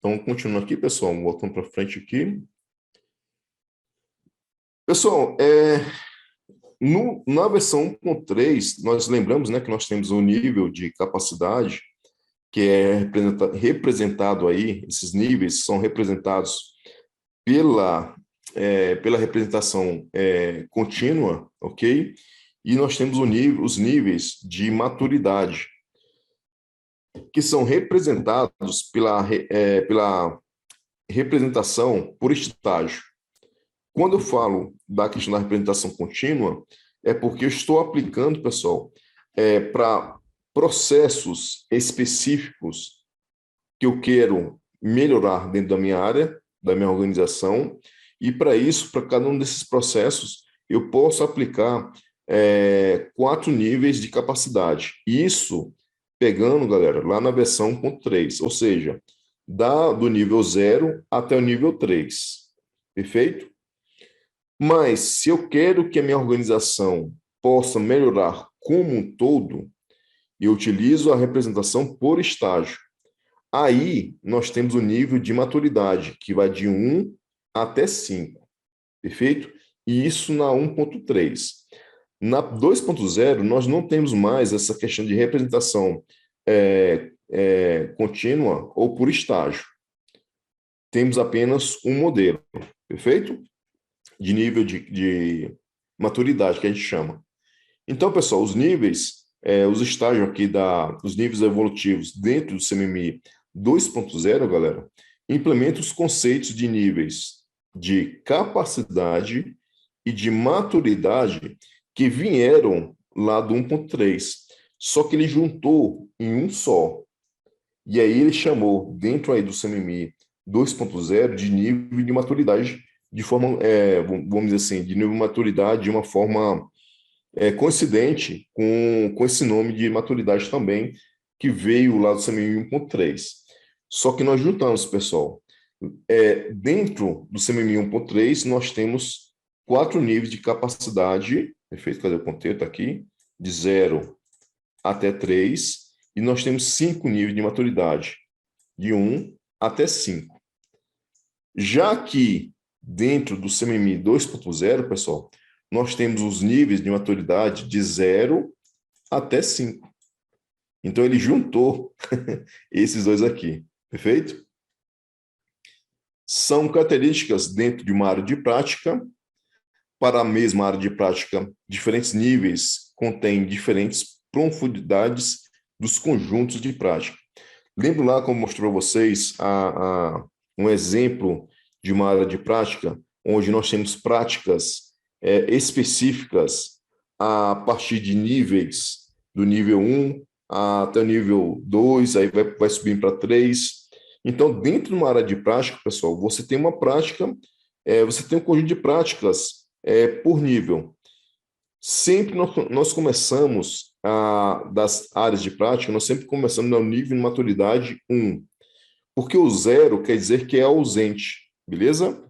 Então, continuando aqui, pessoal, voltando para frente aqui. Pessoal, na versão 1.3, nós lembramos, né, que nós temos um nível de capacidade que é representado aí, esses níveis são representados pela, pela representação contínua, ok? E nós temos os níveis de maturidade, que são representados pela representação por estágio. Quando eu falo da questão da representação contínua, é porque eu estou aplicando, pessoal, para processos específicos que eu quero melhorar dentro da minha área, da minha organização, e para isso, para cada um desses processos, eu posso aplicar 4 níveis de capacidade. Isso pegando, galera, lá na versão 1.3, ou seja, do nível 0 até o nível 3. Perfeito? Mas se eu quero que a minha organização possa melhorar como um todo, eu utilizo a representação por estágio. Aí nós temos o nível de maturidade, que vai de 1 até 5. Perfeito? E isso na 1.3. Na 2.0, nós não temos mais essa questão de representação contínua ou por estágio. Temos apenas um modelo. Perfeito? De nível de maturidade, que a gente chama. Então, pessoal, os níveis, os estágios aqui dos níveis evolutivos dentro do CMMI 2.0, galera, implementa os conceitos de níveis de capacidade e de maturidade que vieram lá do 1.3, só que ele juntou em um só. E aí ele chamou, dentro aí do CMMI 2.0, de nível de maturidade de forma, vamos dizer assim, de nível de maturidade de uma forma coincidente com esse nome de maturidade também, que veio lá do CMMI 1.3. Só que nós juntamos, pessoal. Dentro do CMMI 1.3, nós temos 4 níveis de capacidade, perfeito? Cadê o ponteiro? Está aqui. De 0 até 3. E nós temos 5 níveis de maturidade, de 1 até 5. Já que dentro do CMMI 2.0, pessoal, nós temos os níveis de maturidade de 0 até 5. Então, ele juntou esses dois aqui, perfeito? São características dentro de uma área de prática. Para a mesma área de prática, diferentes níveis contêm diferentes profundidades dos conjuntos de prática. Lembro lá, como mostrou para vocês, um exemplo de uma área de prática, onde nós temos práticas específicas a partir de níveis, do nível 1 até o nível 2, aí vai subindo para 3. Então, dentro de uma área de prática, pessoal, você tem uma prática, você tem um conjunto de práticas por nível. Sempre nós começamos das áreas de prática, nós sempre começamos no nível de maturidade 1, porque o 0 quer dizer que é ausente, beleza?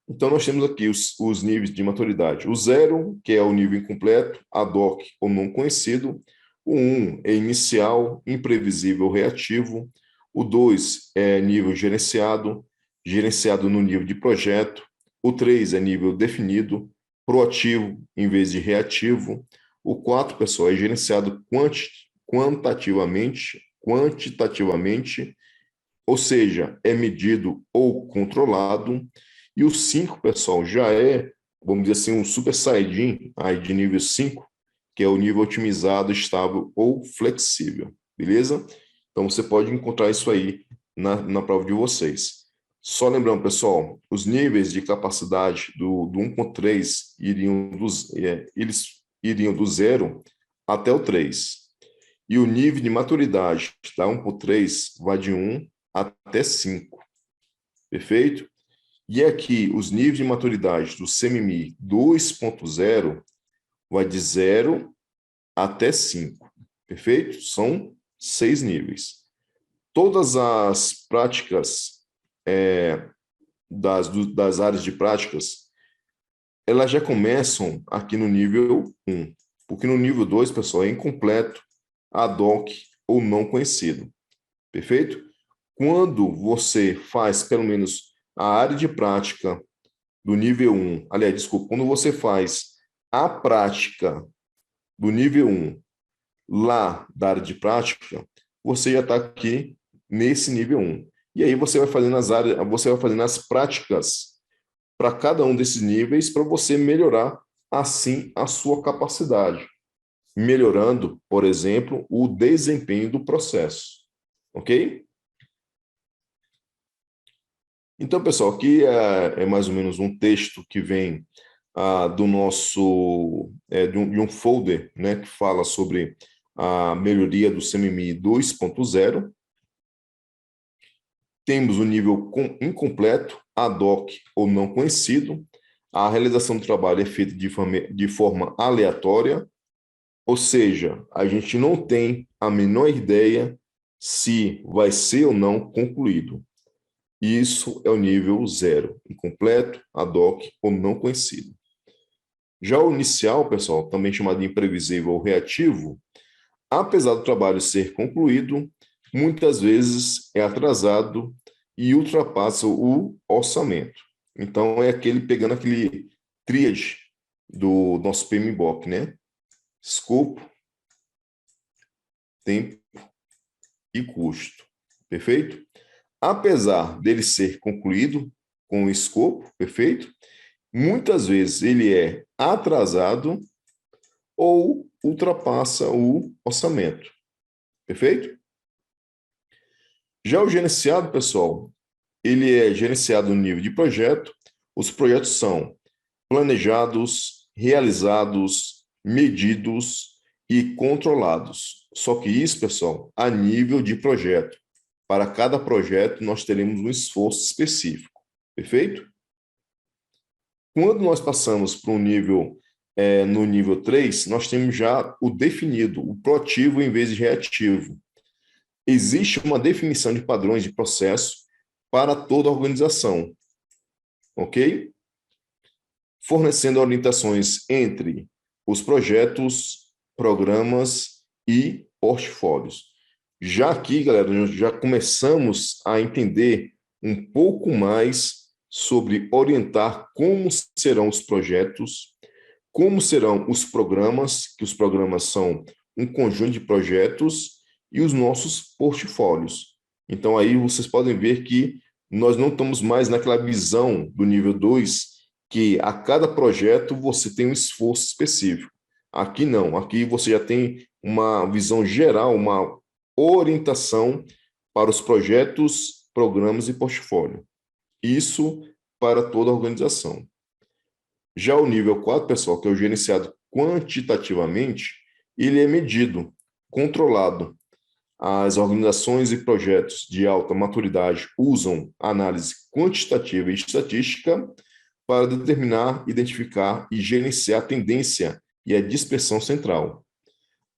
Então, nós temos aqui os níveis de maturidade. O 0, que é o nível incompleto, ad hoc ou não conhecido. O 1 é inicial, imprevisível, reativo. O 2 é nível gerenciado, gerenciado no nível de projeto. O 3 é nível definido, proativo em vez de reativo. O 4, pessoal, é gerenciado quantitativamente, ou seja, é medido ou controlado. E o 5, pessoal, já vamos dizer assim, um super saiyajin aí de nível 5, que é o nível otimizado, estável ou flexível, beleza? Então, você pode encontrar isso aí na prova de vocês. Só lembrando, pessoal, os níveis de capacidade do 1.3 eles iriam do 0 até o 3. E o nível de maturidade da 1.3 vai de 1 até 5. Perfeito? E aqui, os níveis de maturidade do CMMI 2.0 vai de 0 até 5. Perfeito? São 6 níveis. Todas as práticas das áreas de práticas, elas já começam aqui no nível 1. Porque no nível 2, pessoal, é incompleto, ad hoc ou não conhecido. Perfeito? quando você faz pelo menos a área de prática do nível 1, aliás, desculpa, quando você faz a prática do nível 1 lá da área de prática, você já está aqui nesse nível 1. E aí você vai fazendo as áreas, você vai fazendo as práticas para cada um desses níveis para você melhorar assim a sua capacidade, melhorando, por exemplo, o desempenho do processo. Ok? Então, pessoal, aqui é mais ou menos um texto que vem do nosso, de um folder, né, que fala sobre a melhoria do CMMI 2.0. Temos o nível incompleto, ad hoc ou não conhecido. A realização do trabalho é feita de forma aleatória, ou seja, a gente não tem a menor ideia se vai ser ou não concluído. Isso é o nível 0, incompleto, ad hoc ou não conhecido. Já o inicial, pessoal, também chamado de imprevisível ou reativo, apesar do trabalho ser concluído, muitas vezes é atrasado e ultrapassa o orçamento. Então, é aquele pegando aquele tríade do nosso PMBOK, né? Escopo, tempo e custo. Perfeito? Apesar dele ser concluído com o escopo, perfeito? Muitas vezes ele é atrasado ou ultrapassa o orçamento. Perfeito? Já o gerenciado, pessoal, ele é gerenciado no nível de projeto. Os projetos são planejados, realizados, medidos e controlados. Só que isso, pessoal, a nível de projeto. Para cada projeto, nós teremos um esforço específico. Perfeito? Quando nós passamos para um nível, no nível 3, nós temos já o definido, o proativo em vez de reativo. Existe uma definição de padrões de processo para toda a organização, ok? Fornecendo orientações entre os projetos, programas e portfólios. Já aqui, galera, nós já começamos a entender um pouco mais sobre orientar como serão os projetos, como serão os programas, que os programas são um conjunto de projetos, e os nossos portfólios. Então, aí vocês podem ver que nós não estamos mais naquela visão do nível 2, que a cada projeto você tem um esforço específico. Aqui não, aqui você já tem uma visão geral, uma orientação para os projetos, programas e portfólio. Isso para toda a organização. Já o nível 4, pessoal, que é o gerenciado quantitativamente, ele é medido, controlado. As organizações e projetos de alta maturidade usam análise quantitativa e estatística para determinar, identificar e gerenciar a tendência e a dispersão central.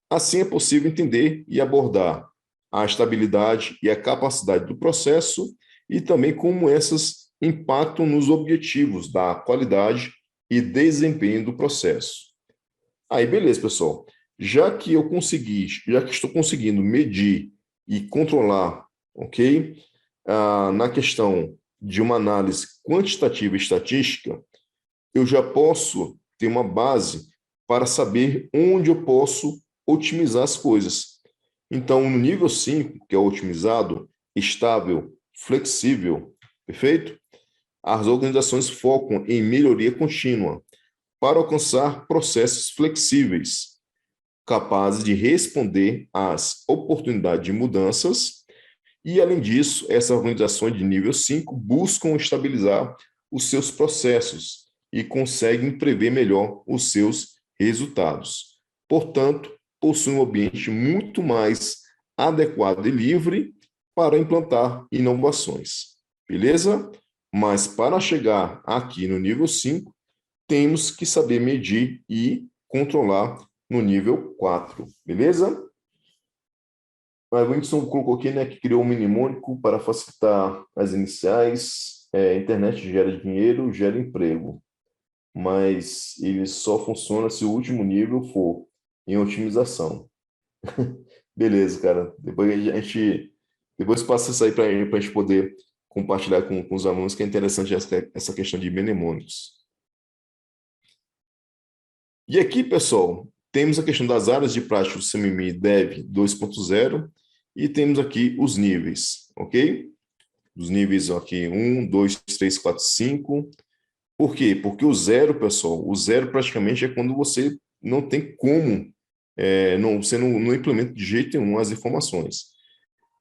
Assim é possível entender e abordar a estabilidade e a capacidade do processo e também como essas impactam nos objetivos da qualidade e desempenho do processo. Aí, beleza, pessoal. Já que estou conseguindo medir e controlar, ok? Na questão de uma análise quantitativa e estatística, eu já posso ter uma base para saber onde eu posso otimizar as coisas. Então, no nível 5, que é otimizado, estável, flexível, perfeito? As organizações focam em melhoria contínua para alcançar processos flexíveis, capazes de responder às oportunidades de mudanças. E, além disso, essas organizações de nível 5 buscam estabilizar os seus processos e conseguem prever melhor os seus resultados. Portanto, possuem um ambiente muito mais adequado e livre para implantar inovações. Beleza? Mas para chegar aqui no nível 5, temos que saber medir e controlar no nível 4. Beleza? A Whindersson colocou aqui, né, que criou um mnemônico para facilitar as iniciais. Internet gera dinheiro, gera emprego, mas ele só funciona se o último nível for em otimização. Beleza, cara. Depois a gente Depois passa isso aí para a gente poder compartilhar com os alunos, que é interessante essa questão de mnemônicos. E aqui, pessoal, temos a questão das áreas de prática do CMMI Dev 2.0 e temos aqui os níveis, ok? Os níveis aqui 1, 2, 3, 4, 5. Por quê? Porque o zero, pessoal, o zero praticamente é quando você não tem como, você não implementa de jeito nenhum as informações.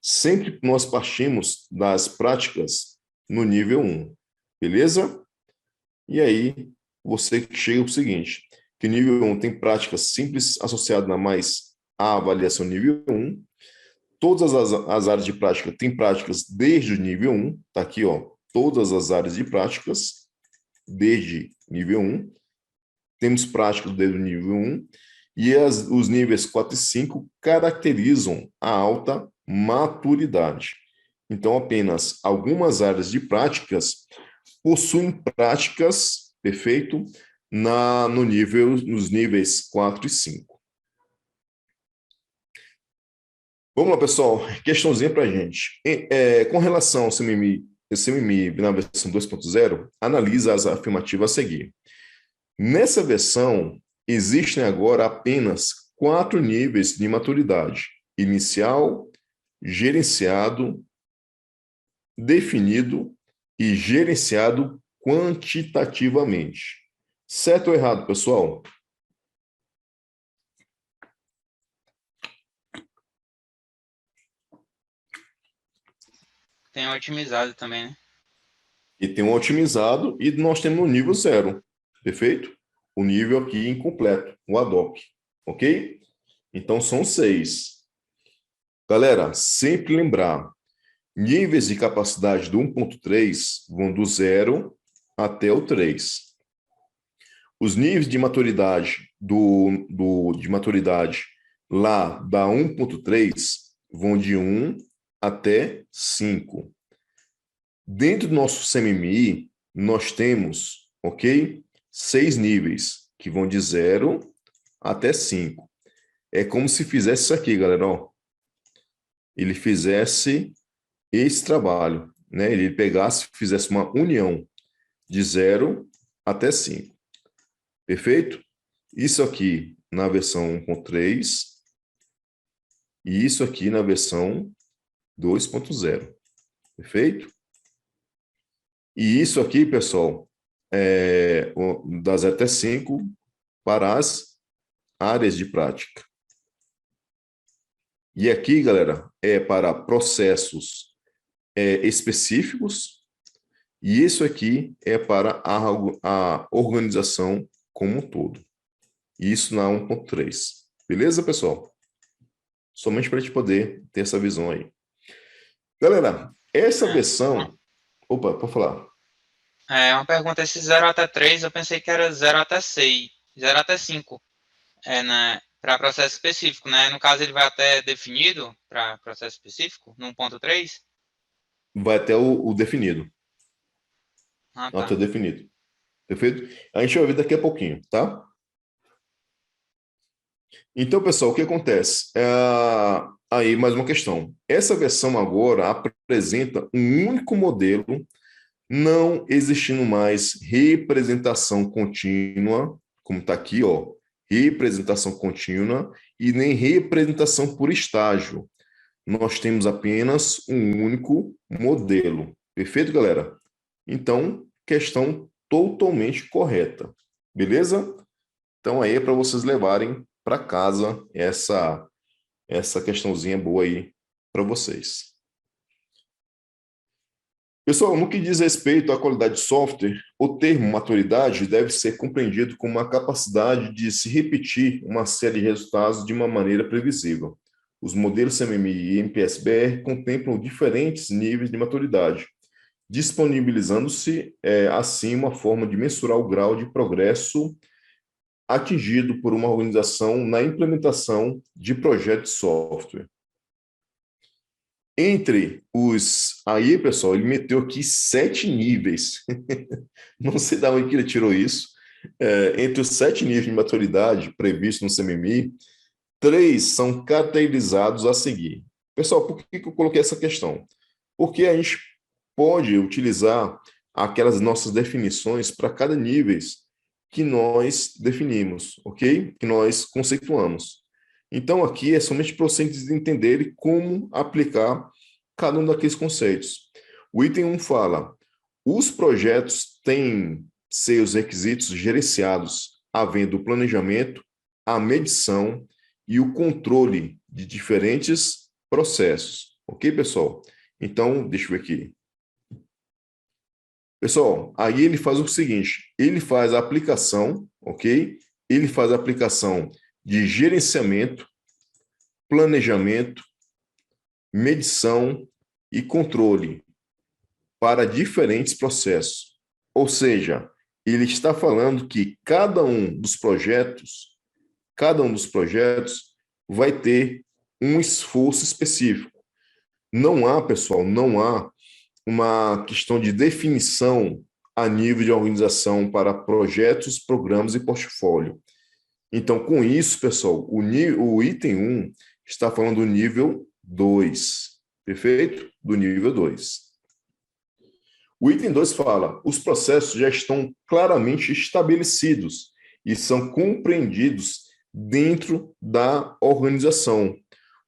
Sempre nós partimos das práticas no nível 1, beleza? E aí, você chega ao seguinte, que nível 1 tem práticas simples associadas a mais a avaliação nível 1. Todas as áreas de prática têm práticas desde o nível 1, tá aqui, ó, todas as áreas de práticas desde nível 1. Temos práticas desde o nível 1, e os níveis 4 e 5 caracterizam a alta maturidade. Então, apenas algumas áreas de práticas possuem práticas, perfeito, nos níveis 4 e 5. Vamos lá, pessoal, questãozinha para a gente. Com relação ao CMMI na versão 2.0, analisa as afirmativas a seguir. Nessa versão, existem agora apenas 4 níveis de maturidade: inicial, gerenciado, definido e gerenciado quantitativamente. Certo ou errado, pessoal? Tem otimizado também, né? E tem um otimizado e nós temos o nível 0, perfeito? O nível aqui incompleto, o ADOC, ok? Então são 6. Galera, sempre lembrar, níveis de capacidade do 1.3 vão do 0 até o 3. Os níveis de maturidade de maturidade lá da 1.3 vão de 1 até 5. Dentro do nosso CMMI, nós temos, ok? 6 níveis, que vão de 0 até 5. É como se fizesse isso aqui, galera, ó. Ele fizesse esse trabalho, né? Ele pegasse, fizesse uma união de 0 até 5. Perfeito? Isso aqui na versão 1.3 e isso aqui na versão 2.0. Perfeito? E isso aqui, pessoal, da 0 até 5 para as áreas de prática. E aqui, galera, é para processos específicos, e isso aqui é para a organização como um todo. Isso na 1.3. Beleza, pessoal? Somente para a gente poder ter essa visão aí. Galera, essa versão... Opa, pode falar. Uma pergunta, esse 0 até 3, eu pensei que era 0 até 6, 0 até 5, né, para processo específico, né? No caso, ele vai até definido para processo específico, no 1.3? Vai até o definido. Ah, Até tá. o definido. Perfeito? A gente vai ver daqui a pouquinho, tá? Então, pessoal, o que acontece? Aí, mais uma questão. Essa versão agora apresenta um único modelo, não existindo mais representação contínua, como está aqui, ó, representação contínua, e nem representação por estágio. Nós temos apenas um único modelo. Perfeito, galera? Então, questão totalmente correta. Beleza? Então, aí é para vocês levarem para casa essa questãozinha boa aí para vocês. Pessoal, no que diz respeito à qualidade de software, o termo maturidade deve ser compreendido como a capacidade de se repetir uma série de resultados de uma maneira previsível. Os modelos CMMI e MPS-BR contemplam diferentes níveis de maturidade, disponibilizando-se, assim, uma forma de mensurar o grau de progresso atingido por uma organização na implementação de projetos de software. Aí, pessoal, ele meteu aqui 7 níveis. Não sei de onde que ele tirou isso. Entre os 7 níveis de maturidade previstos no CMMI, 3 são caracterizados a seguir. Pessoal, por que eu coloquei essa questão? Porque a gente pode utilizar aquelas nossas definições para cada nível que nós definimos, ok? Que nós conceituamos. Então, aqui é somente para vocês entenderem como aplicar cada um daqueles conceitos. O item 1 fala: os projetos têm seus requisitos gerenciados, havendo o planejamento, a medição e o controle de diferentes processos. Ok, pessoal? Então, deixa eu ver aqui. Pessoal, aí ele faz o seguinte, ele faz a aplicação, ok? Ele faz a aplicação de gerenciamento, planejamento, medição e controle para diferentes processos. Ou seja, ele está falando que cada um dos projetos vai ter um esforço específico. Não há, pessoal, não há uma questão de definição a nível de organização para projetos, programas e portfólio. Então, com isso, pessoal, o item 1 está falando do nível 2, perfeito? Do nível 2. O item 2 fala: os processos já estão claramente estabelecidos e são compreendidos dentro da organização.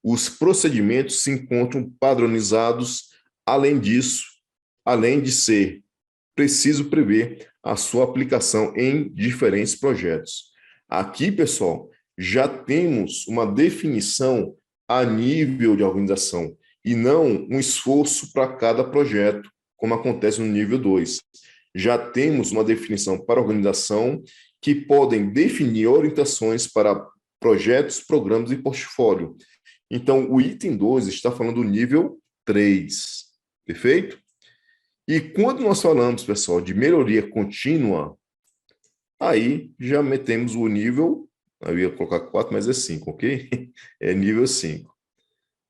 Os procedimentos se encontram padronizados. Além disso, além de ser preciso prever a sua aplicação em diferentes projetos. Aqui, pessoal, já temos uma definição a nível de organização e não um esforço para cada projeto, como acontece no nível 2. Já temos uma definição para a organização que podem definir orientações para projetos, programas e portfólio. Então, o item 2 está falando do nível 3, perfeito? E quando nós falamos, pessoal, de melhoria contínua, aí já metemos o nível, eu ia colocar 4, mas é 5, ok? É nível 5.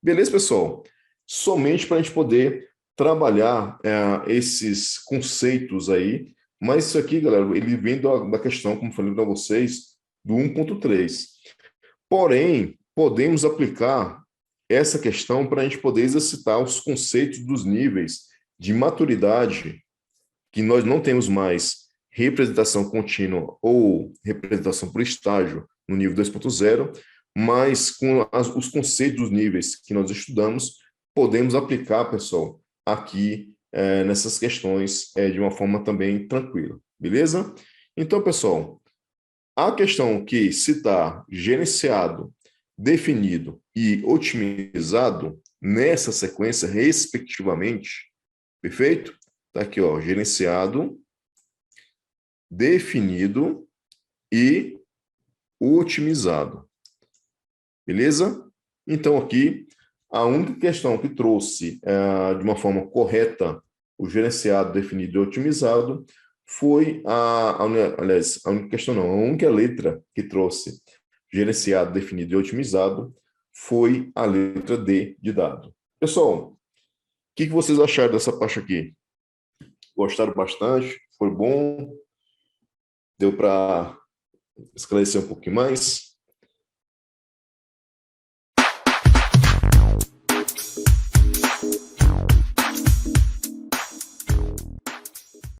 Beleza, pessoal? Somente para a gente poder trabalhar esses conceitos aí, mas isso aqui, galera, ele vem da questão, como falei para vocês, do 1.3. Porém, podemos aplicar essa questão para a gente poder exercitar os conceitos dos níveis de maturidade, que nós não temos mais representação contínua ou representação por estágio no nível 2.0, mas com os conceitos dos níveis que nós estudamos, podemos aplicar, pessoal, aqui nessas questões de uma forma também tranquila, beleza? Então, pessoal, a questão que se está gerenciado, definido e otimizado nessa sequência, respectivamente, perfeito? Está aqui, ó, gerenciado, definido e otimizado. Beleza? Então, aqui, a única questão que trouxe de uma forma correta o gerenciado, definido e otimizado foi aliás, a única questão não, a única letra que trouxe gerenciado, definido e otimizado foi a letra D de dado. Pessoal, o que vocês acharam dessa parte aqui? Gostaram bastante? Foi bom? Deu para esclarecer um pouquinho mais?